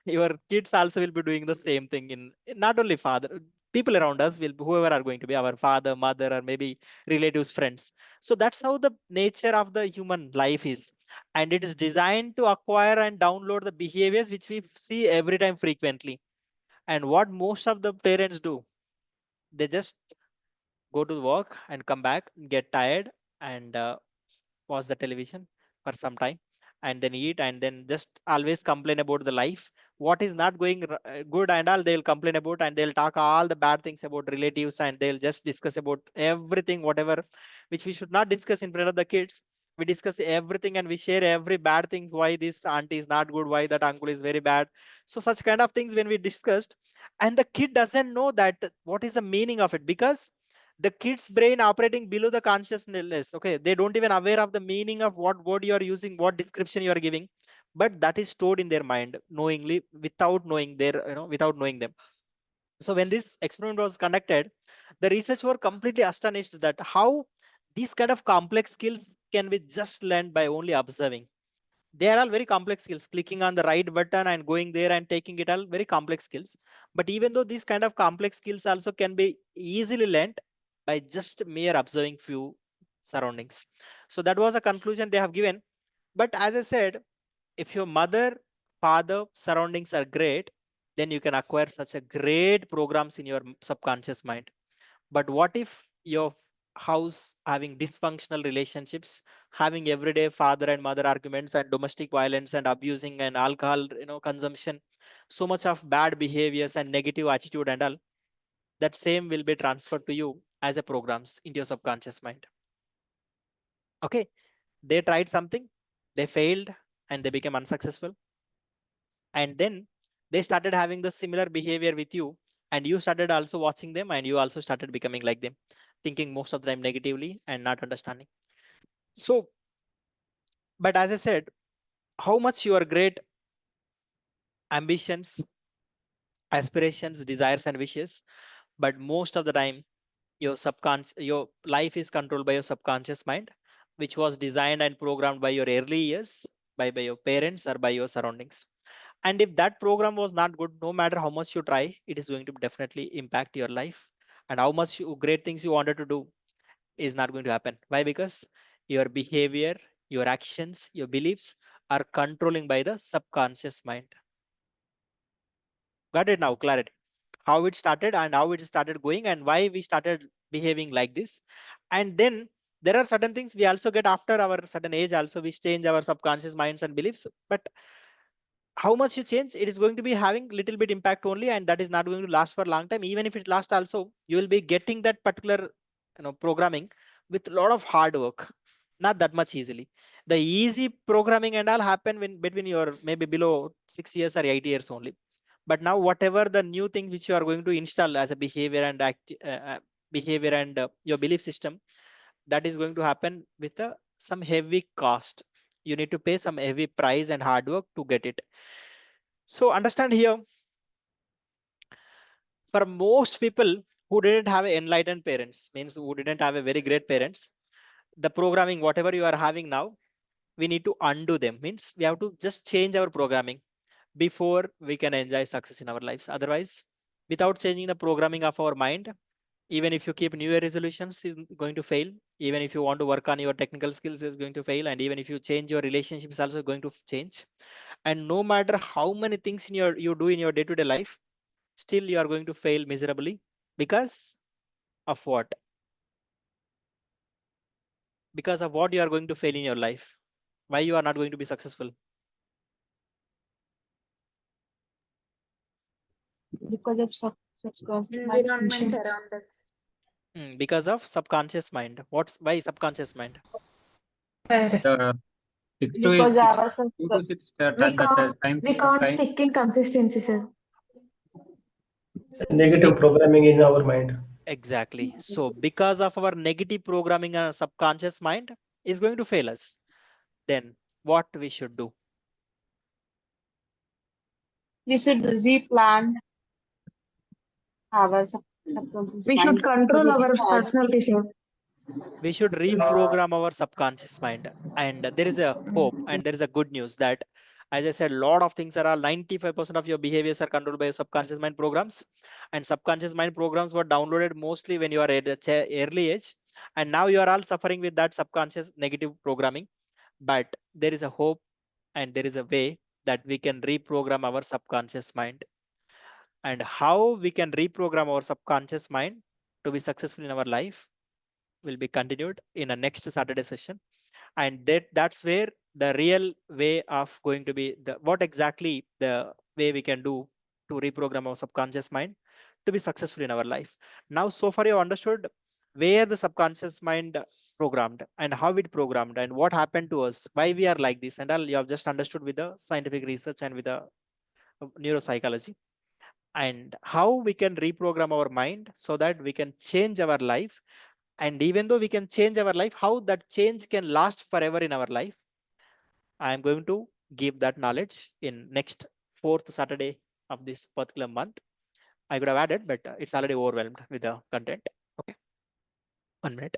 your kids also will be doing the same thing. In not only father, people around us will, whoever are going to be our father, mother, or maybe relatives, friends. So that's how the nature of the human life is, and it is designed to acquire and download the behaviors which we see every time frequently. And what most of the parents do, they just go to work and come back, get tired, and watch the television for some time, and then eat, and then just always complain about the life. What is not going good and all, they'll complain about, and they'll talk all the bad things about relatives, and they'll just discuss about everything, whatever, which we should not discuss in front of the kids. We discuss everything and we share every bad thing, why this auntie is not good, why that uncle is very bad. So such kind of things when we discussed, and the kid doesn't know that what is the meaning of it, because the kid's brain operating below the consciousness. Okay, they don't even aware of the meaning of what word you are using, what description you are giving, but that is stored in their mind knowingly, without knowing their, without knowing them. So when this experiment was conducted, the researchers were completely astonished that how these kind of complex skills can be just learned by only observing. They are all very complex skills. Clicking on the right button and going there and taking it, all very complex skills. But even though these kind of complex skills also can be easily learned by just mere observing few surroundings. So that was a conclusion they have given. But as I said, if your mother, father, surroundings are great, then you can acquire such a great programs in your subconscious mind. But what if your house having dysfunctional relationships, having everyday father and mother arguments and domestic violence and abusing and alcohol, consumption, so much of bad behaviors and negative attitude and all, that same will be transferred to you as a programs into your subconscious mind. Okay, they tried something, they failed, and they became unsuccessful, and then they started having the similar behavior with you, and you started also watching them, and you also started becoming like them, thinking most of the time negatively and not understanding. So, but as I said, how much your great ambitions, aspirations, desires, and wishes, but most of the time your subconscious, your life is controlled by your subconscious mind, which was designed and programmed by your early years, by your parents or by your surroundings. And if that program was not good, no matter how much you try, it is going to definitely impact your life. And how much great things you wanted to do is not going to happen. Why? Because your behavior, your actions, your beliefs are controlling by the subconscious mind. Got it now? Clarity. How it started and how it started going and why we started behaving like this. And then there are certain things we also get after our certain age. Also, we change our subconscious minds and beliefs. But how much you change, it is going to be having little bit impact only, and that is not going to last for a long time. Even if it lasts also, you will be getting that particular programming with a lot of hard work, not that much easily. The easy programming and all happen when between your maybe below 6 years or 8 years only. But now whatever the new thing which you are going to install as a behavior and behavior and your belief system, that is going to happen with some heavy cost. You need to pay some heavy price and hard work to get it. So understand here, for most people who didn't have enlightened parents, means who didn't have a very great parents, the programming, whatever you are having now, we need to undo them. Means we have to just change our programming before we can enjoy success in our lives. Otherwise, without changing the programming of our mind, even if you keep new year resolutions, is going to fail. Even if you want to work on your technical skills, is going to fail. And even if you change your relationships, also going to change. And no matter how many things in your you do in your day-to-day life, still you are going to fail miserably because of what? Because of what you are going to fail in your life. Why you are not going to be successful? Because of environment around us. Because of subconscious mind. Why subconscious mind? Uh, six to eight, Because six, our 2 to 6 we can't time we can't stick in consistency, sir. Negative programming in our mind. Exactly. So because of our negative programming and subconscious mind is going to fail us. Then what we should do? We should replan our subconscious. We should control our personality, sir. We should reprogram our subconscious mind. And there is a hope and there is a good news that, as I said, a lot of things are all 95% of your behaviors are controlled by your subconscious mind programs. And subconscious mind programs were downloaded mostly when you are at the early age. And now you are all suffering with that subconscious negative programming. But there is a hope and there is a way that we can reprogram our subconscious mind. And how we can reprogram our subconscious mind to be successful in our life will be continued in a next Saturday session. And that's where the real way of going to be the what exactly the way we can do to reprogram our subconscious mind to be successful in our life. Now, so far you understood where the subconscious mind programmed and how it programmed and what happened to us, why we are like this, and all you have just understood with the scientific research and with the neuropsychology, and how we can reprogram our mind so that we can change our life. And even though we can change our life, how that change can last forever in our life, I am going to give that knowledge in next fourth Saturday of this particular month. I could have added, but it's already overwhelmed with the content. Okay, 1 minute.